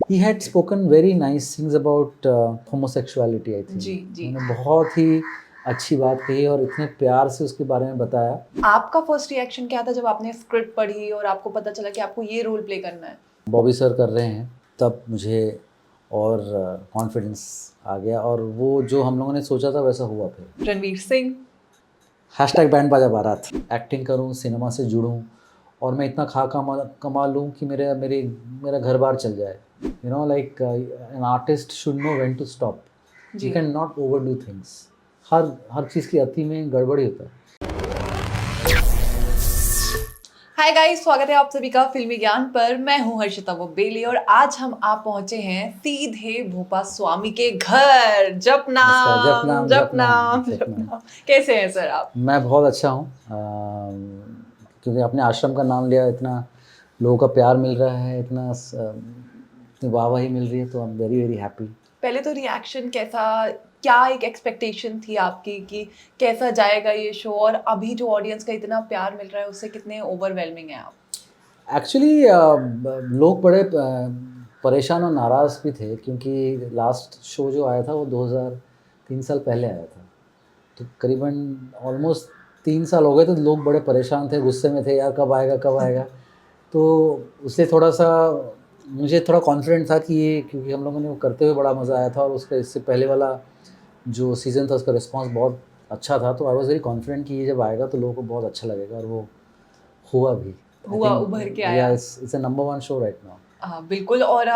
He had spoken very nice things about homosexuality, I think. जी जी। उन्होंने बहुत ही अच्छी बात कही और इतने प्यार से उसके बारे में बताया। आपका फर्स्ट रिएक्शन क्या था जब आपने स्क्रिप्ट पढ़ी और आपको पता चला कि आपको ये रोल प्ले करना है? बॉबी सर कर रहे हैं, तब मुझे और कॉन्फिडेंस आ गया और वो जो हम लोगों ने सोचा था वैसा हुआ फिर। रणवीर सिंह। हैशटैग बैंड बाजा बारात। एक्टिंग करूं, सिनेमा से जुड़ूं और मैं इतना कमा लूं कि मेरा घर बार चल जाए। You know like an artist should know when to stop. You can not overdo things. हर चीज़ की अति में गड़बड़ी होता है। हाय गाइस, स्वागत है आप सभी का फिल्मी ज्ञान पर। मैं हूं हर्षिता बेली और आज हम आप पहुंचे हैं सीधे भोपा स्वामी के घर। नमस्कार। जपनाम जपनाम जपनाम। जपनाम। कैसे हैं सर आप? मैं बहुत अच्छा हूँ, क्योंकि अपने आश्रम का नाम लिया, इतना लोगों का प्यार मिल रहा है, इतनी वाहवाही मिल रही है, तो I am very very happy. पहले तो रिएक्शन कैसा, क्या एक एक्सपेक्टेशन थी आपकी कि कैसा जाएगा ये शो, और अभी जो ऑडियंस का इतना प्यार मिल रहा है उससे कितने ओवरवेलमिंग है आप? एक्चुअली लोग बड़े परेशान और नाराज़ भी थे, क्योंकि लास्ट शो जो आया था वो 2003 साल पहले आया था, तो करीबन ऑलमोस्ट 3 साल हो गए, तो लोग बड़े परेशान थे, गुस्से में थे, यार कब आएगा। तो उससे थोड़ा सा मुझे थोड़ा कॉन्फिडेंट था कि ये, क्योंकि हम लोगों ने वो करते हुए बड़ा मज़ा आया था और उसका इससे पहले वाला जो सीज़न था उसका रिस्पांस बहुत अच्छा था, तो आई वाज वेरी कॉन्फिडेंट कि ये जब आएगा तो लोगों को बहुत अच्छा लगेगा, और वो हुआ भी। हुआ, उभर के आया। It's a number 1 show right now. हाँ बिल्कुल। और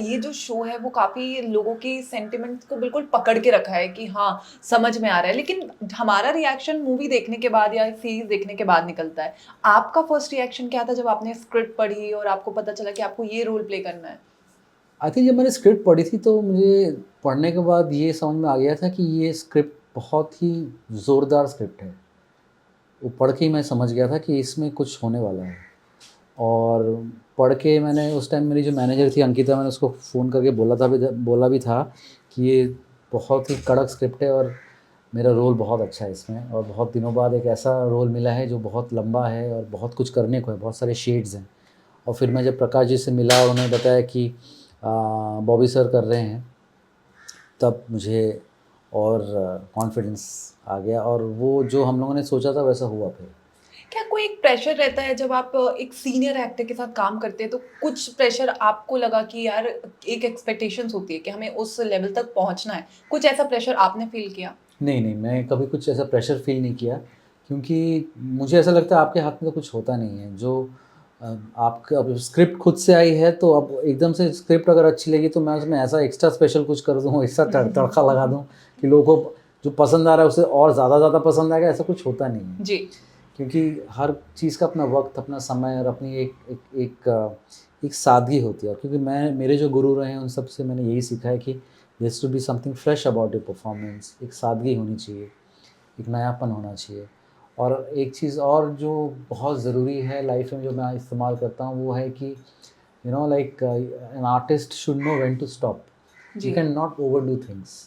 ये जो शो है वो काफी लोगों की सेंटिमेंट्स को बिल्कुल पकड़ के रखा है कि हाँ, समझ में आ रहा है। लेकिन हमारा रिएक्शन मूवी देखने के बाद या सीरीज देखने के बाद निकलता है। आपका फर्स्ट रिएक्शन क्या था जब आपने स्क्रिप्ट पढ़ी और आपको पता चला कि आपको ये रोल प्ले करना है? आई थिंक जब मैंने स्क्रिप्ट पढ़ी थी तो मुझे पढ़ने के बाद ये समझ में आ गया था कि ये स्क्रिप्ट बहुत ही ज़ोरदार स्क्रिप्ट है। वो पढ़ के ही मैं समझ गया था कि इसमें कुछ होने वाला है। और पढ़ के मैंने उस टाइम, मेरी जो मैनेजर थी अंकिता, मैंने उसको फ़ोन करके बोला भी था कि ये बहुत ही कड़क स्क्रिप्ट है और मेरा रोल बहुत अच्छा है इसमें, और बहुत दिनों बाद एक ऐसा रोल मिला है जो बहुत लंबा है और बहुत कुछ करने को है, बहुत सारे शेड्स हैं। और फिर मैं जब प्रकाश जी से मिला और उन्हें बताया कि बॉबी सर कर रहे हैं, तब मुझे और कॉन्फिडेंस आ गया और वो जो हम लोगों ने सोचा था वैसा हुआ फिर। क्या कोई एक प्रेशर रहता है जब आप एक सीनियर एक्टर के साथ काम करते हैं, तो कुछ प्रेशर आपको लगा कि यार एक एक्सपेक्टेशंस होती है कि हमें उस लेवल तक पहुंचना है, कुछ ऐसा प्रेशर आपने फील किया? नहीं, मैं कभी कुछ ऐसा प्रेशर फ़ील नहीं किया, क्योंकि मुझे ऐसा लगता है आपके हाथ में तो कुछ होता नहीं है। जो आपका अब स्क्रिप्ट खुद से आई है, तो अब एकदम से स्क्रिप्ट अगर अच्छी लगी तो मैं उसमें ऐसा एक्स्ट्रा स्पेशल कुछ कर दूँ, ऐसा तड़का लगा दूँ कि लोगों को जो पसंद आ रहा है उससे और ज़्यादा पसंद आएगा, ऐसा कुछ होता नहीं है। जी। क्योंकि हर चीज़ का अपना वक़्त, अपना समय और अपनी एक सादगी होती है। और क्योंकि मेरे जो गुरु रहे हैं उन सब से मैंने यही सीखा है कि there has to be something fresh about your performance. एक सादगी होनी चाहिए, एक नयापन होना चाहिए। और एक चीज़ और जो बहुत ज़रूरी है लाइफ में, जो मैं इस्तेमाल करता हूँ, वो है कि you know like an artist should know when to stop. You can not overdo things.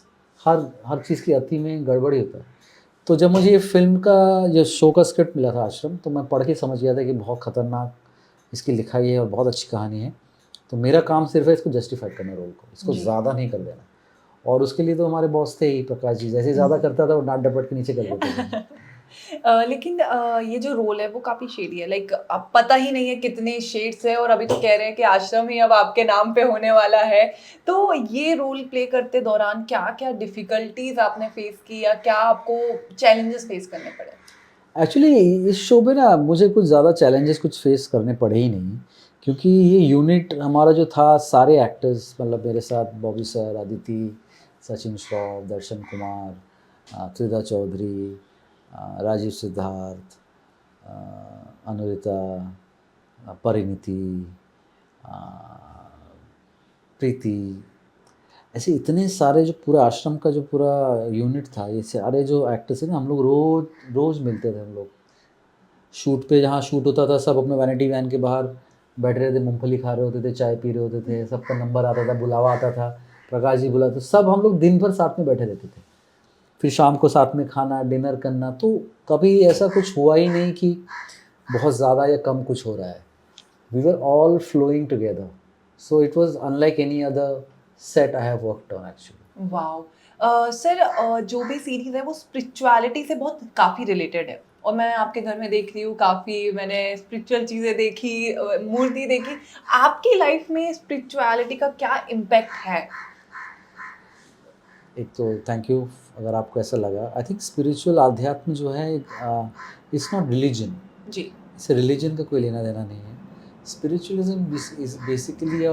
हर चीज़ की अति में गड़बड़ी होता है। तो जब मुझे ये फ़िल्म का, जो शो का स्क्रिप्ट मिला था आश्रम, तो मैं पढ़ के समझ गया था कि बहुत ख़तरनाक इसकी लिखाई है और बहुत अच्छी कहानी है। तो मेरा काम सिर्फ़ है इसको जस्टिफ़ाई करना, रोल को, इसको ज़्यादा नहीं कर देना। और उसके लिए तो हमारे बॉस थे ही, प्रकाश जी, जैसे ही ज़्यादा करता था वो डाँट डपट के नीचे कर देते थे। लेकिन ये जो रोल है वो काफी शेडी है। लाइक अब पता ही नहीं है कितने शेड्स है, और अभी तो कह रहे हैं कि आश्रम ही अब आपके नाम पे होने वाला है। तो ये रोल प्ले करते दौरान क्या क्या डिफिकल्टीज आपने फेस की, या क्या आपको चैलेंजेस फेस करने पड़े? एक्चुअली इस शो में ना मुझे कुछ ज़्यादा चैलेंजेस कुछ फेस करने पड़े ही नहीं, क्योंकि ये यूनिट हमारा जो था, सारे एक्टर्स, मतलब मेरे साथ बॉबी सर, अदिति, सचिन श्रॉफ, दर्शन कुमार, त्रिधा चौधरी, राजीव सिद्धार्थ, अनुरिता, परिणीति, अ, प्रीति, ऐसे इतने सारे, जो पूरा आश्रम का जो पूरा यूनिट था, ये सारे जो एक्टर्स हैं ना, हम लोग रोज़ मिलते थे। हम लोग शूट पे, जहाँ शूट होता था, सब अपने वैनिटी वैन के बाहर बैठे रहते, मूँगफली खा रहे होते थे, चाय पी रहे होते थे, सबका नंबर आता था, बुलावा आता था, प्रकाश जी बुलाते, तो सब हम लोग दिन भर साथ में बैठे रहते थे। फिर शाम को साथ में खाना, डिनर करना, तो कभी ऐसा कुछ हुआ ही नहीं कि बहुत ज़्यादा या कम कुछ हो रहा है। We were all flowing together. So it was unlike any other set I have worked on actually. Wow sir जो भी सीरीज है वो स्पिरिचुअलिटी से बहुत काफ़ी रिलेटेड है और मैं आपके घर में देख रही हूँ काफ़ी मैंने स्पिरिचुअल चीज़ें देखी मूर्ति देखी आपकी लाइफ में स्पिरिचुअलिटी का क्या इम्पैक्ट है एक तो थैंक यू अगर आपको ऐसा लगा. आई थिंक स्पिरिचुअल आध्यात्म जो है इट्स नॉट रिलीजन. जी इससे रिलीजन का कोई लेना देना नहीं है. Spiritualism is basically a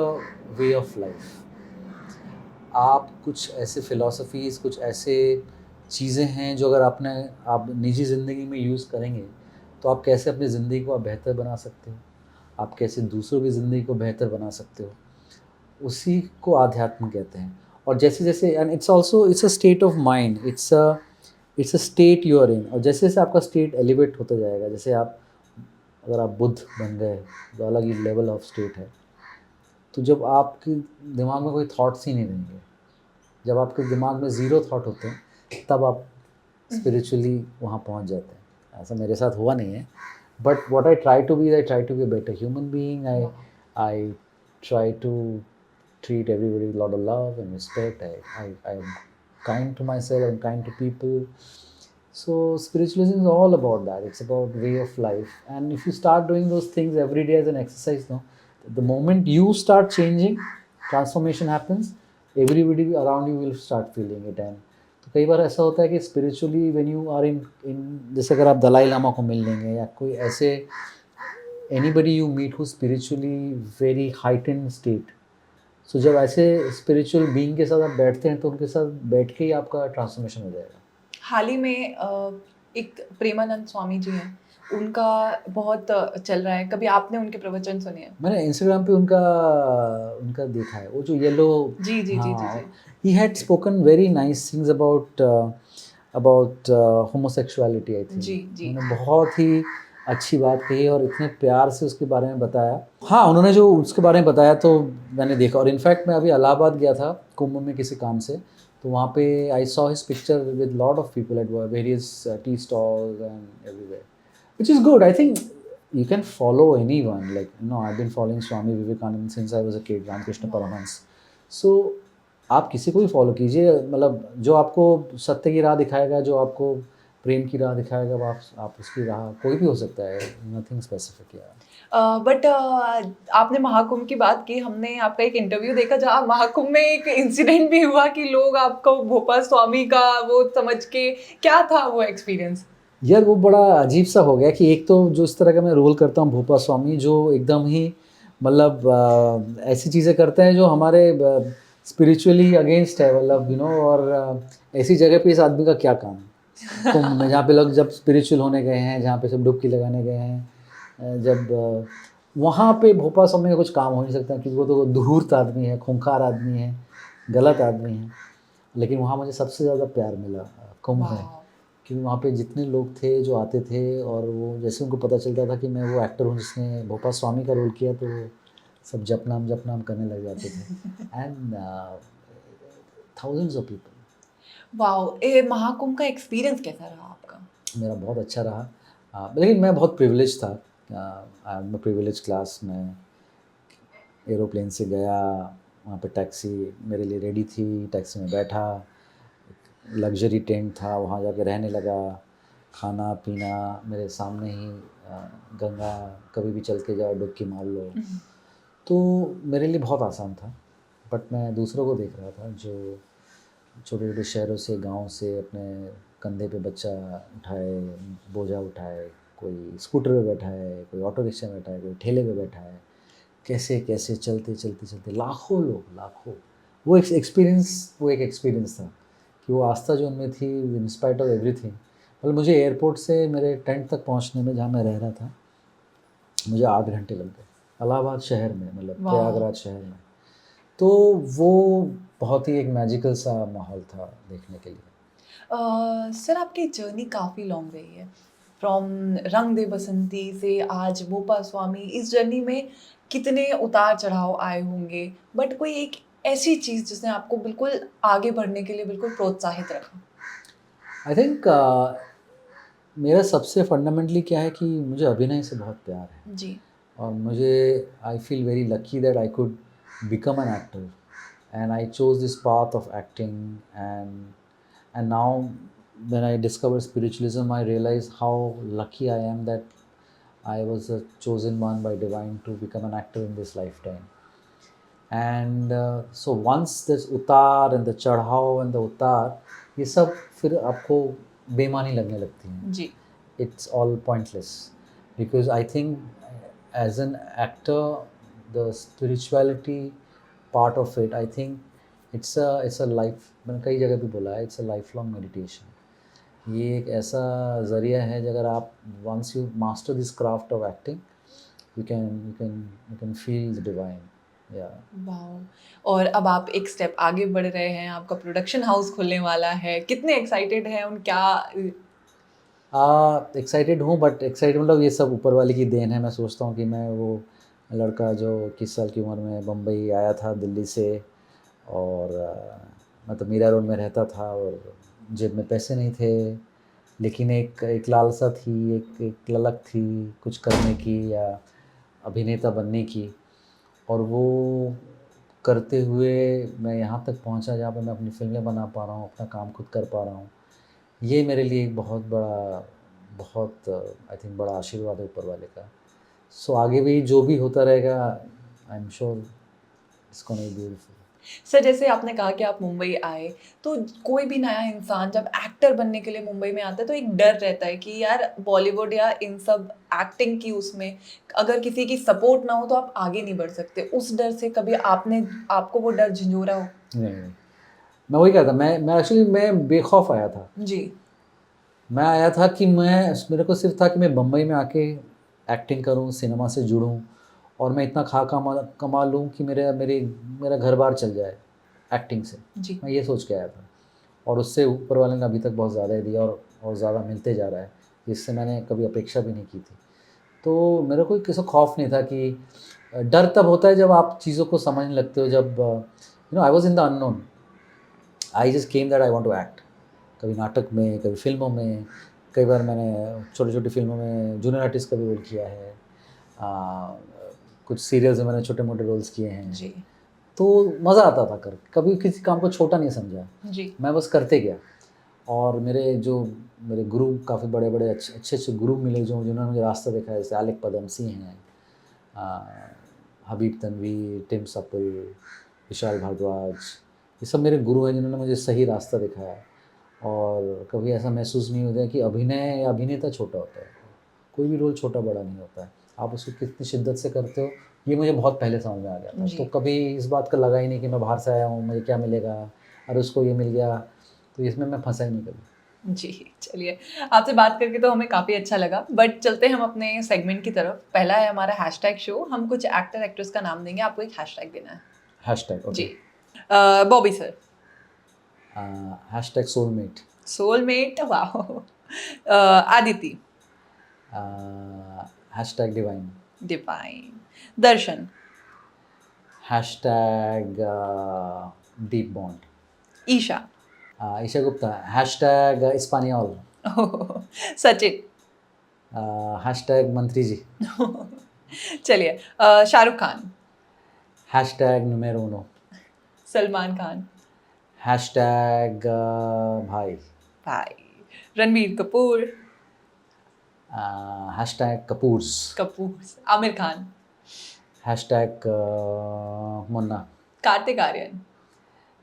way of life. आप कुछ ऐसे फिलॉसफीज़ कुछ ऐसे चीज़ें हैं जो अगर आप निजी ज़िंदगी में यूज़ करेंगे तो आप कैसे अपनी ज़िंदगी को आप बेहतर बना सकते हो, आप कैसे दूसरों की ज़िंदगी को बेहतर बना सकते हो, उसी को आध्यात्म कहते हैं. और जैसे जैसे and it's a state of mind. It's a state you are in. और जैसे जैसे आपका स्टेट एलिवेट होता जाएगा, जैसे आप अगर आप बुद्ध बन गए तो अलग ही लेवल ऑफ स्टेट है. तो जब आपके दिमाग में कोई थॉट्स ही नहीं रहेंगे, जब आपके दिमाग में ज़ीरो थॉट होते हैं तब आप स्पिरिचुअली वहाँ पहुँच जाते हैं. ऐसा मेरे साथ हुआ नहीं है, but what I try to be a better human being. I try to treat everybody with a lot of love and respect. I'm kind to myself, I'm kind to people. So spiritualism is all about that. It's about way of life. And if you start doing those things every day as an exercise, no, the moment you start changing, transformation happens. Everybody around you will start feeling it. And तो कई बार ऐसा होता है कि spiritually when you are in जैसे अगर आप दलाई लामा को मिल लेंगे या कोई ऐसे anybody you meet who's spiritually very heightened state. सो जब ऐसे स्पिरिचुअल बीइंग के साथ आप बैठते हैं तो उनके साथ बैठ के ही आपका ट्रांसफॉर्मेशन हो जाएगा. हाल ही में एक प्रेमानंद स्वामी जी हैं उनका बहुत चल रहा है कभी आपने उनके प्रवचन सुने हैं मैंने इंस्टाग्राम पे उनका उनका देखा है. वो जो येलो, जी जी जी जी हाँ, जी he had spoken very nice things about homosexuality. I think जी जी उन्होंने बहुत ही अच्छी बात कही और इतने प्यार से उसके बारे में बताया. हाँ, उन्होंने जो उसके बारे में बताया तो मैंने देखा. और इनफैक्ट मैं अभी इलाहाबाद गया था कुंभ में किसी काम से, तो वहाँ पे I saw his picture with lot of people at various tea stalls and everywhere, which is good. I think you can follow anyone. Like, I've been following Swami Vivekananda since I was a kid, Ramakrishna Paramhans. So, आप किसी को भी follow कीजिए. मतलब जो आपको सत्य की राह दिखाएगा, जो आपको प्रेम की राह दिखाएगा, वो आप उसकी राह कोई भी हो सकता है. नथिंग स्पेसिफिक यार. बट आपने महाकुंभ की बात की हमने आपका एक इंटरव्यू देखा जहाँ महाकुंभ में एक इंसिडेंट भी हुआ कि लोग आपको भोपा स्वामी का वो समझ के क्या था वो एक्सपीरियंस यार वो बड़ा अजीब सा हो गया कि एक तो जो इस तरह का मैं रोल करता हूँ भोपा स्वामी, जो एकदम ही मतलब ऐसी चीज़ें करते हैं जो हमारे स्पिरिचुअली अगेंस्ट है, मतलब और ऐसी जगह पे इस आदमी का क्या काम है कुंभ में, जहाँ पे लोग जब स्पिरिचुअल होने गए हैं, जहाँ पे सब डुबकी लगाने गए हैं, जब वहाँ पे भोपा स्वामी का कुछ काम हो नहीं सकता क्योंकि वो तो धूर्त आदमी है, खूंखार आदमी है, गलत आदमी है. लेकिन वहाँ मुझे सबसे ज़्यादा प्यार मिला कुंभ में, क्योंकि वहाँ पे जितने लोग थे जो आते थे और वो जैसे उनको पता चलता था कि मैं वो एक्टर हूँ जिसने भोपा स्वामी का रोल किया, तो वो सब जप नाम करने लग जाते थे. And thousands of people. Wow ये महाकुंभ का एक्सपीरियंस कैसा रहा आपका मेरा बहुत अच्छा रहा. लेकिन मैं बहुत प्रिविलेज था. मैं प्रिविलेज क्लास में एरोप्लेन से गया, वहाँ पे टैक्सी मेरे लिए रेडी थी, टैक्सी में बैठा, लग्जरी टेंट था, वहाँ जाके रहने लगा, खाना पीना मेरे सामने ही, गंगा कभी भी चल के जाओ डुबकी मार लो. तो मेरे लिए बहुत आसान था. बट मैं दूसरों को देख रहा था जो छोटे छोटे शहरों से, गांव से अपने कंधे पे बच्चा उठाए, बोझा उठाए, कोई स्कूटर पे बैठा है, कोई ऑटो रिक्शा में बैठा है, कोई ठेले पे बैठा है, कैसे कैसे चलते चलते चलते लाखों लोग, लाखों. वो एक एक्सपीरियंस था कि वो आस्था जो उनमें थी, इन स्पाइट ऑफ एवरीथिंग. मतलब मुझे एयरपोर्ट से मेरे टेंट तक पहुंचने में, जहाँ मैं रह रहा था, मुझे 8 घंटे लग गए. इलाहाबाद शहर में, मतलब प्रयागराज शहर में. तो वो बहुत ही एक मैजिकल सा माहौल था देखने के लिए. सर आपकी जर्नी काफ़ी लॉन्ग रही है फ्रॉम रंग दे बसंती से आज भोपा स्वामी. इस जर्नी में कितने उतार चढ़ाव आए होंगे बट कोई एक ऐसी चीज़ जिसने आपको बिल्कुल आगे बढ़ने के लिए बिल्कुल प्रोत्साहित रखा आई थिंक मेरा सबसे फंडामेंटली क्या है कि मुझे अभिनय से बहुत प्यार है. जी और मुझे I feel very lucky that I could become an actor, and I chose this path of acting. And now when I discovered spiritualism, I realized how lucky I am that I was a chosen one by divine to become an actor in this lifetime. And so once this उतार and the चढ़ाव and the उतार, ये सब फिर आपको बेमानी लगने लगती हैं. जी It's all pointless, because I think as an actor, the spirituality part of it, I think it's a life, मैंने कई जगह भी बोला है, it's a lifelong meditation. ये एक ऐसा ज़रिया है, अगर आप once you master this craft of acting, you can feel the divine. Yeah. Wow. और अब आप एक स्टेप आगे बढ़ रहे हैं, आपका प्रोडक्शन हाउस खुलने वाला है, कितने एक्साइटेड हैं उन क्या? एक्साइटेड हूँ, बट एक्साइटेड मतलब ये सब ऊपर वाले की देन है. मैं सोचता हूँ कि मैं वो लड़का जो 21 साल की उम्र में बम्बई आया था दिल्ली से, और मैं तो मीरा रोड में रहता था और जेब में पैसे नहीं थे, लेकिन एक लालसा थी, एक ललक थी कुछ करने की या अभिनेता बनने की, और वो करते हुए मैं यहाँ तक पहुँचा जहाँ पे मैं अपनी फ़िल्में बना पा रहा हूँ, अपना काम खुद कर पा रहा हूँ. ये मेरे लिए एक बहुत आई थिंक बड़ा आशीर्वाद है ऊपर वाले का. सो आगे भी जो भी होता रहेगा, I am sure it's gonna be beautiful. Sir जैसे आपने कहा कि आप मुंबई आए, तो कोई भी नया इंसान जब एक्टर बनने के लिए मुंबई में आता है तो एक डर रहता है कि यार बॉलीवुड या इन सब एक्टिंग की उसमें अगर किसी की सपोर्ट ना हो तो आप आगे नहीं बढ़ सकते. उस डर से कभी आपको वो डर झंझोरा हो? नहीं, मैं वही कहता, मैं एक्चुअली मैं बेखौफ आया था. जी मैं आया था कि मेरे को सिर्फ था कि मैं बम्बई में आके एक्टिंग करूं, सिनेमा से जुड़ूं, और मैं इतना कमा लूं कि मेरा घर बार चल जाए एक्टिंग से. जी मैं ये सोच के आया था, और उससे ऊपर वाले ने अभी तक बहुत ज़्यादा ही दिया, और ज़्यादा मिलते जा रहा है, जिससे मैंने कभी अपेक्षा भी नहीं की थी. तो मेरे को किसी खौफ नहीं था. कि डर तब होता है जब आप चीज़ों को समझने लगते हो. जब I was in the unknown, I just came that I want to act. कभी नाटक में, कभी फिल्मों में, कई बार मैंने छोटी छोटी फिल्मों में जूनियर आर्टिस्ट का भी रोल किया है. कुछ सीरियल्स में मैंने छोटे मोटे रोल्स किए हैं. जी तो मज़ा आता था कर, कभी किसी काम को छोटा नहीं समझा. जी मैं बस करते गया. और मेरे गुरु काफ़ी बड़े बड़े अच्छे गुरु मिले जिन्होंने मुझे रास्ता देखा है. जैसे आलिक पदमसी हैं, हबीब तनवी, टिम सपुल, विशाल भारद्वाज, ये सब मेरे गुरु हैं जिन्होंने मुझे सही रास्ता दिखाया. और कभी ऐसा महसूस नहीं होता है कि अभिनय या अभिनेता छोटा होता है. कोई भी रोल छोटा बड़ा नहीं होता है, आप उसको कितनी शिद्दत से करते हो, ये मुझे बहुत पहले समझ में आ गया था. जी। तो कभी इस बात का लगा ही नहीं कि मैं बाहर से आया हूँ, मुझे क्या मिलेगा, और उसको ये मिल गया, तो इसमें मैं फंसा ही नहीं कभी. जी चलिए, आपसे बात करके तो हमें काफ़ी अच्छा लगा, बट चलते हैं हम अपने सेगमेंट की तरफ. पहला है हमारा हैशटैग शो. हम कुछ एक्टर एक्ट्रेस का नाम देंगे, आपको एक हैशटैग देना है. हैशटैग जी okay. Bobby sir. Hashtag soulmate. Soulmate, वाह. Aditi. Hashtag divine. Divine. Darshan. Hashtag deep bond. Esha. Esha Gupta. Hashtag स्पानियोल. सचिन. हैशटैग मंत्री जी. चलिए, शाहरुख खान. हैशटैग नुमेरो उनो. सलमान खान. हैशटैग भाई. भाई. Ranbir Kapoor. Hashtag Kapoors. Kapoor. Aamir Khan. Hashtag Munna. Kartik Aaryan.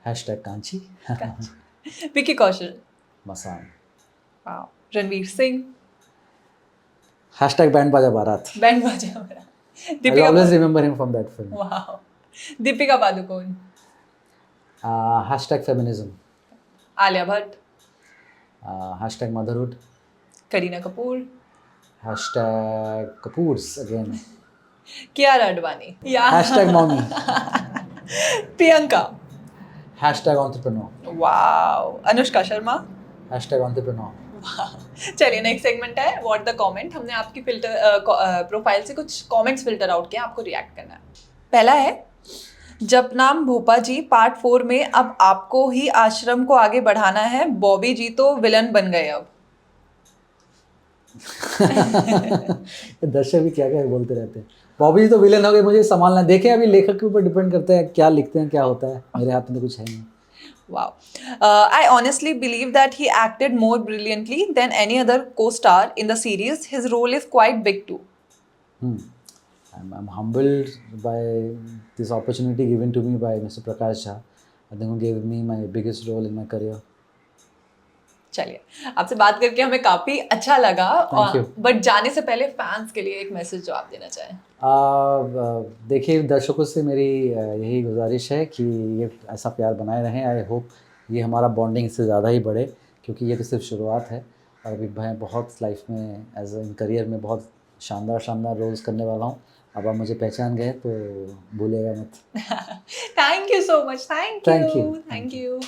Hashtag Kanchi. Vicky Kaushal. Masaan. वाह. रणवीर सिंह. हैशटैग बैंड बाजा बारात. बैंड बाजा मेरा. I Deepika always remember him from that film. वाह. Deepika Padukone. Hashtag feminism. Alia Bhatt. Hashtag motherhood. Kareena Kapoor. Hashtag Kapoors again. Kiara Advani. या hashtag mommy. Priyanka. Hashtag entrepreneur. वाह. अनुष्का शर्मा. Hashtag entrepreneur. चलिए, नेक्स्ट सेगमेंट है व्हाट द कमेंट. हमने आपकी प्रोफाइल से कुछ कमेंट्स फिल्टर आउट किए, आपको रिएक्ट करना है. पहला है, जपनाम भोपा जी पार्ट 4 में अब आपको ही आश्रम को आगे बढ़ाना है, बॉबी जी तो विलन बन गए अब. दर्शक भी क्या क्या बोलते रहते हैं. बॉबी जी तो विलन हो गए, मुझे संभालना है। देखें, अभी लेखक के ऊपर डिपेंड करता है क्या लिखते हैं, क्या होता है, मेरे हाथ में तो कुछ है नहीं। Wow. I honestly believe that he acted more brilliantly than any other co-star in the series. His role is quite big too. Hmm. I'm humbled by this opportunity given to me by Mr. Prakash Jha. I think who gave me my biggest role in my career. चलिए, आपसे बात करके हमें काफी अच्छा लगा। Thank you. But जाने से पहले फैंस के लिए एक मैसेज जो आप देना चाहें। देखिए, दर्शकों से मेरी यही गुजारिश है कि ये ऐसा प्यार बनाए रहें। आई होप ये हमारा बॉन्डिंग इससे ज़्यादा ही बढ़े, क्योंकि ये तो सिर्फ शुरुआत है और अभी मैं बहुत लाइफ में एज इन करियर में बहुत शानदार रोल्स करने वाला हूँ। अब आप मुझे पहचान गए तो भूलिएगा मत। Thank you so much. Thank Thank you. you. Thank you.